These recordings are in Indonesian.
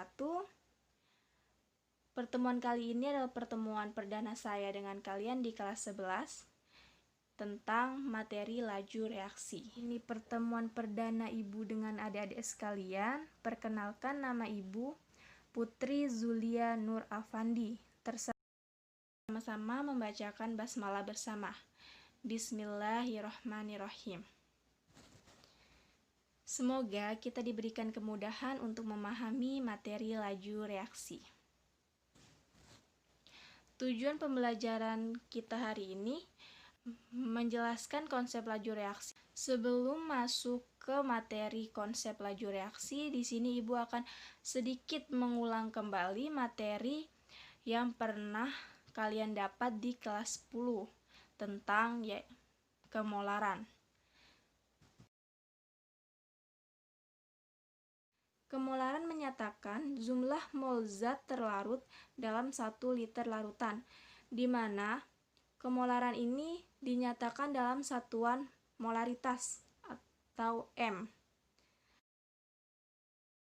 wabarakatuh. Pertemuan kali ini adalah pertemuan perdana saya dengan kalian di kelas 11 tentang materi laju reaksi. Ini pertemuan perdana Ibu dengan adik-adik sekalian. Perkenalkan, nama Ibu Putri Zulia Nur Afandi. Sama-sama membacakan basmalah bersama. Bismillahirrahmanirrahim. Semoga kita diberikan kemudahan untuk memahami materi laju reaksi. Tujuan pembelajaran kita hari ini menjelaskan konsep laju reaksi. Sebelum masuk ke materi konsep laju reaksi, di sini Ibu akan sedikit mengulang kembali materi yang pernah kalian dapat di kelas 10 tentang kemolaran. Kemolaran menyatakan jumlah mol zat terlarut dalam 1 liter larutan, di mana kemolaran ini dinyatakan dalam satuan molaritas atau M.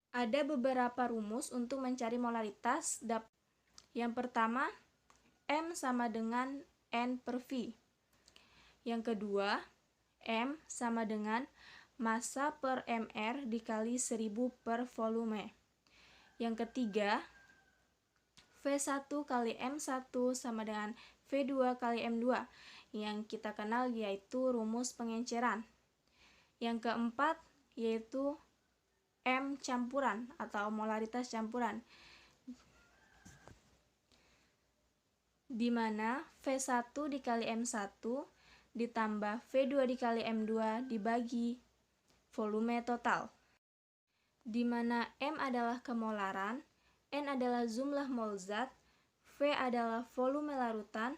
Ada beberapa rumus untuk mencari molaritas. Yang pertama, M sama dengan N per V. Yang kedua, M sama dengan massa per mR dikali 1000 per volume. Yang ketiga, V1 kali M1 sama dengan V2 kali M2, yang kita kenal yaitu rumus pengenceran. Yang keempat yaitu M campuran atau molaritas campuran, di mana V1 dikali M1 ditambah V2 dikali M2 dibagi volume total, di mana M adalah kemolaran, N adalah jumlah mol zat, V adalah volume larutan,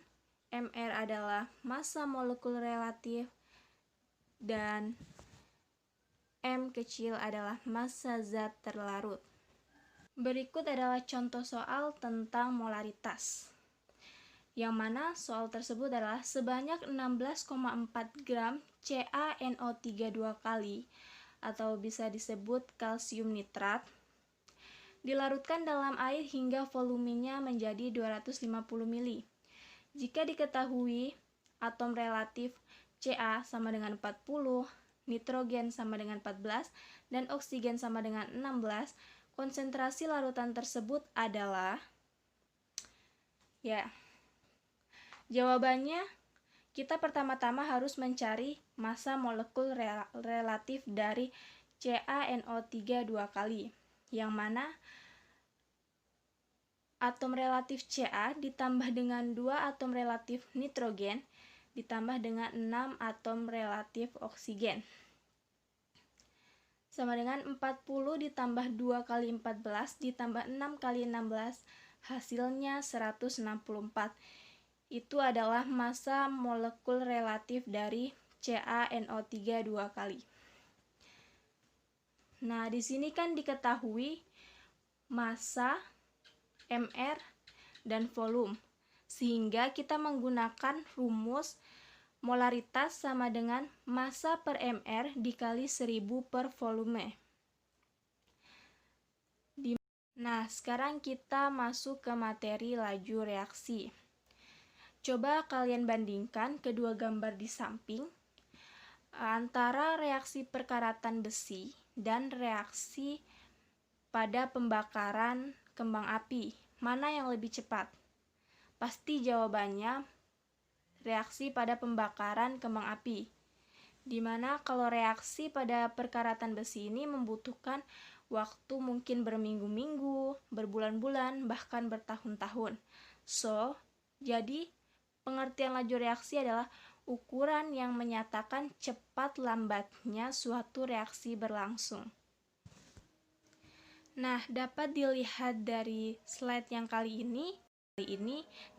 mR adalah massa molekul relatif, dan M kecil adalah massa zat terlarut. Berikut adalah contoh soal tentang molaritas, yang mana soal tersebut adalah sebanyak 16,4 gram CaNO3 2 kali, atau bisa disebut kalsium nitrat, dilarutkan dalam air hingga volumenya menjadi 250 ml. Jika diketahui atom relatif Ca sama dengan 40, nitrogen sama dengan 14, dan oksigen sama dengan 16, konsentrasi larutan tersebut adalah, jawabannya kita pertama-tama harus mencari massa molekul relatif dari CaNO3 2 kali, yang mana atom relatif Ca ditambah dengan 2 atom relatif nitrogen ditambah dengan 6 atom relatif oksigen, sama dengan 40 ditambah 2 kali 14 ditambah 6 kali 16, hasilnya 164. Itu adalah massa molekul relatif dari CaNO3 2 kali. Nah, di sini kan diketahui massa, mR, dan volume, sehingga kita menggunakan rumus molaritas sama dengan massa per mR dikali 1000 per volume. Nah, sekarang kita masuk ke materi laju reaksi. Coba kalian bandingkan kedua gambar di samping antara reaksi perkaratan besi dan reaksi pada pembakaran kembang api. Mana yang lebih cepat? Pasti jawabannya reaksi pada pembakaran kembang api. Dimana kalau reaksi pada perkaratan besi ini membutuhkan waktu mungkin berminggu-minggu, berbulan-bulan, bahkan bertahun-tahun. Jadi pengertian laju reaksi adalah ukuran yang menyatakan cepat lambatnya suatu reaksi berlangsung. Nah, dapat dilihat dari slide yang kali ini,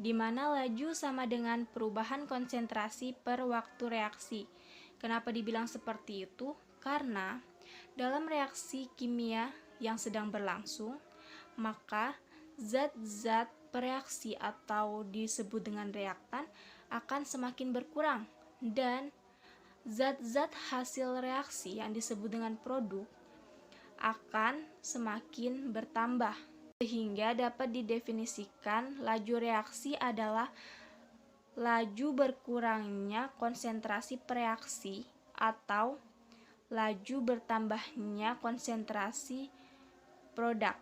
di mana laju sama dengan perubahan konsentrasi per waktu reaksi. Kenapa dibilang seperti itu? Karena dalam reaksi kimia yang sedang berlangsung, maka zat-zat bereaksi atau disebut dengan reaktan akan semakin berkurang, dan zat-zat hasil reaksi yang disebut dengan produk akan semakin bertambah. Sehingga dapat didefinisikan laju reaksi adalah laju berkurangnya konsentrasi reaksi atau laju bertambahnya konsentrasi produk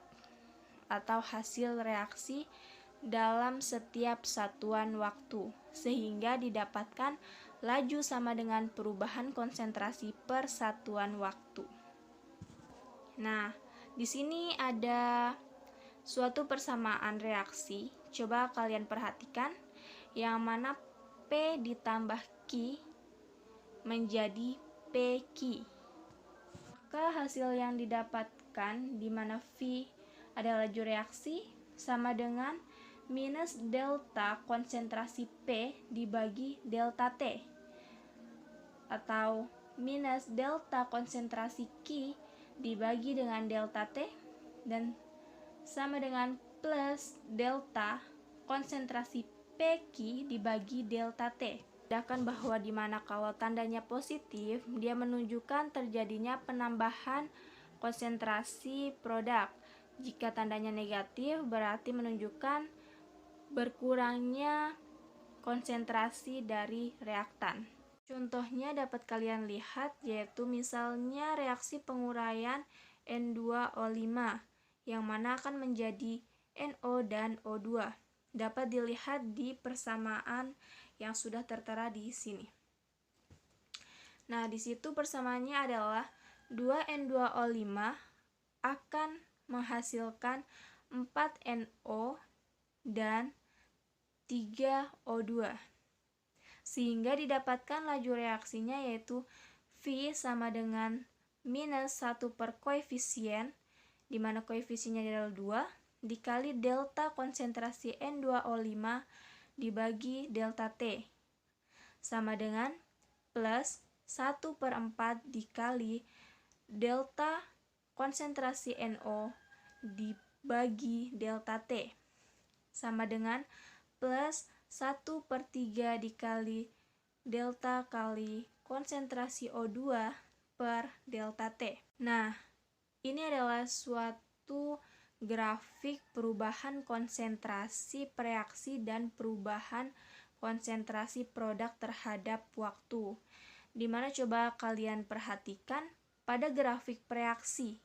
atau hasil reaksi dalam setiap satuan waktu, sehingga didapatkan laju sama dengan perubahan konsentrasi per satuan waktu. Nah, di sini ada suatu persamaan reaksi. Coba kalian perhatikan, yang mana P ditambah Q menjadi PQ. Maka hasil yang didapatkan di mana V adalah laju reaksi sama dengan minus delta konsentrasi P dibagi delta T, atau minus delta konsentrasi Q dibagi dengan delta T, dan sama dengan plus delta konsentrasi PQ dibagi delta T. Bedakan bahwa dimana kalau tandanya positif, dia menunjukkan terjadinya penambahan konsentrasi produk. Jika tandanya negatif, berarti menunjukkan berkurangnya konsentrasi dari reaktan. Contohnya dapat kalian lihat, yaitu misalnya reaksi penguraian N2O5 yang mana akan menjadi NO dan O2. Dapat dilihat di persamaan yang sudah tertera di sini. Nah, di situ persamaannya adalah 2N2O5 akan menghasilkan 4NO dan 3O2. Sehingga didapatkan laju reaksinya yaitu V sama dengan minus 1 per koefisien, di mana koefisiennya adalah 2, dikali delta konsentrasi N2O5 dibagi delta T, sama dengan plus 1 per 4 dikali delta konsentrasi NO dibagi delta T, sama dengan plus 1 per 3 dikali delta kali konsentrasi O2 per delta T. Nah, ini adalah suatu grafik perubahan konsentrasi reaksi dan perubahan konsentrasi produk terhadap waktu. Dimana coba kalian perhatikan pada grafik reaksi,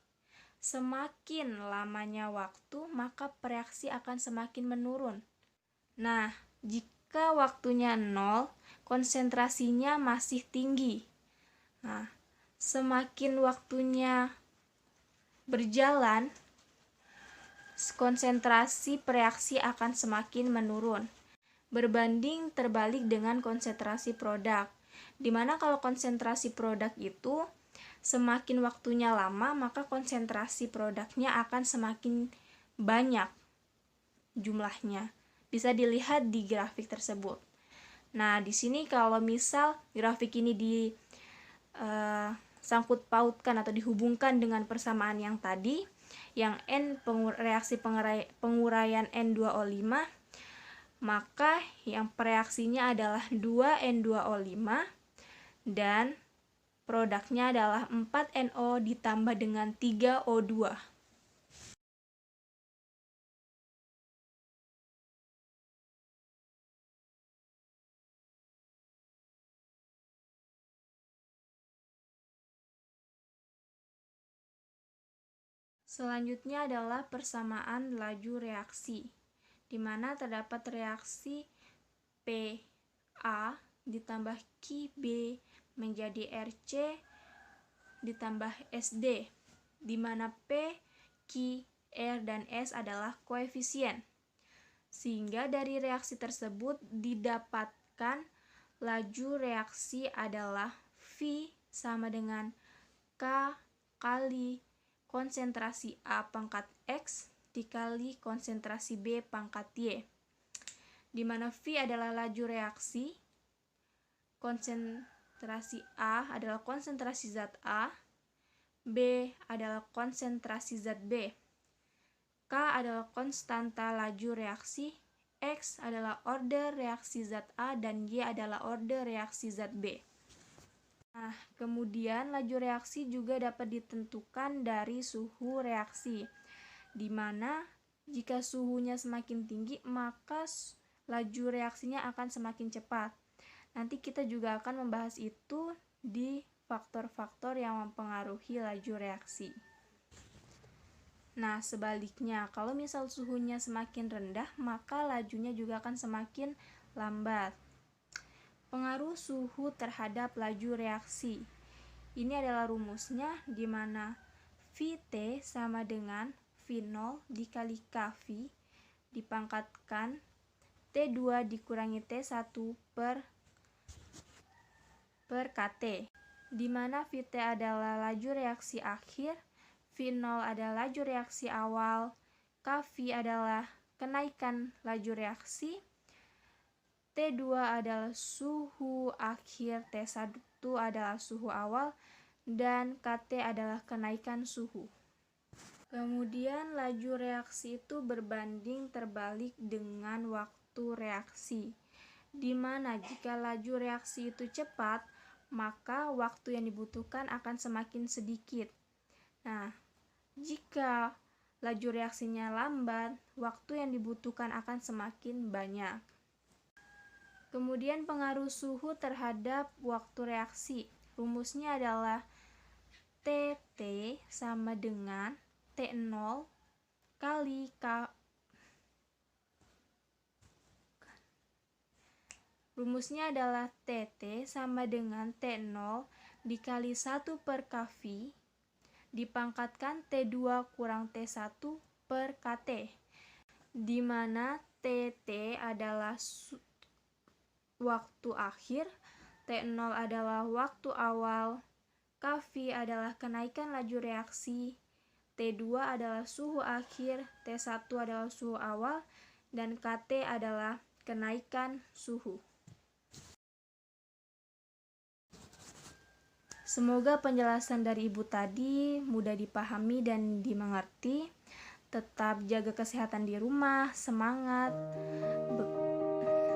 semakin lamanya waktu maka reaksi akan semakin menurun. Nah, jika waktunya 0, konsentrasinya masih tinggi. Nah, semakin waktunya berjalan, konsentrasi reaksi akan semakin menurun. Berbanding terbalik dengan konsentrasi produk, dimana kalau konsentrasi produk itu semakin waktunya lama, maka konsentrasi produknya akan semakin banyak jumlahnya. Bisa dilihat di grafik tersebut. Nah, di sini kalau misal grafik ini sangkut pautkan atau dihubungkan dengan persamaan yang tadi, yang N reaksi penguraian N2O5, maka yang reaksinya adalah 2N2O5 dan produknya adalah 4NO ditambah dengan 3O2. Selanjutnya adalah persamaan laju reaksi, di mana terdapat reaksi PA ditambah QB menjadi RC ditambah SD, di mana P, Q, R, dan S adalah koefisien. Sehingga dari reaksi tersebut didapatkan laju reaksi adalah V sama dengan K kali konsentrasi A pangkat X dikali konsentrasi B pangkat Y, di mana V adalah laju reaksi, konsentrasi A adalah konsentrasi zat A, B adalah konsentrasi zat B, K adalah konstanta laju reaksi, X adalah order reaksi zat A, dan Y adalah order reaksi zat B. Nah, kemudian laju reaksi juga dapat ditentukan dari suhu reaksi, di mana jika suhunya semakin tinggi, maka laju reaksinya akan semakin cepat. Nanti kita juga akan membahas itu di faktor-faktor yang mempengaruhi laju reaksi. Nah, sebaliknya, kalau misal suhunya semakin rendah, maka lajunya juga akan semakin lambat. Pengaruh suhu terhadap laju reaksi. Ini adalah rumusnya, di mana Vt sama dengan V0 dikali Kv dipangkatkan T2 dikurangi T1 per Kt, di mana Vt adalah laju reaksi akhir, V0 adalah laju reaksi awal, Kv adalah kenaikan laju reaksi, T2 adalah suhu akhir, T1 adalah suhu awal, dan Kt adalah kenaikan suhu. Kemudian laju reaksi itu berbanding terbalik dengan waktu reaksi, di mana jika laju reaksi itu cepat, maka waktu yang dibutuhkan akan semakin sedikit. Nah, jika laju reaksinya lambat, waktu yang dibutuhkan akan semakin banyak. Kemudian pengaruh suhu terhadap waktu reaksi. Rumusnya adalah Tt sama dengan T0 kali Rumusnya adalah Tt sama dengan T0 dikali 1 per Kv dipangkatkan T2 kurang T1 per Kt, di mana Tt adalah waktu akhir, T0 adalah waktu awal, Kv adalah kenaikan laju reaksi, T2 adalah suhu akhir, T1 adalah suhu awal, dan Kt adalah kenaikan suhu. Semoga penjelasan dari Ibu tadi mudah dipahami dan dimengerti. Tetap jaga kesehatan di rumah, semangat,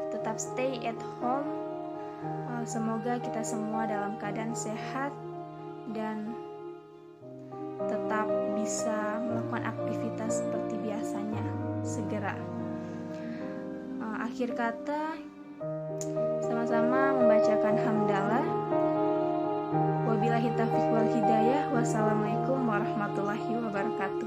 tetap stay at home. Semoga kita semua dalam keadaan sehat dan tetap bisa melakukan aktivitas seperti biasanya segera. Akhir kata, sama-sama membacakan hamdalah. Wabillahi taufiq wal hidayah. Wassalamualaikum warahmatullahi wabarakatuh.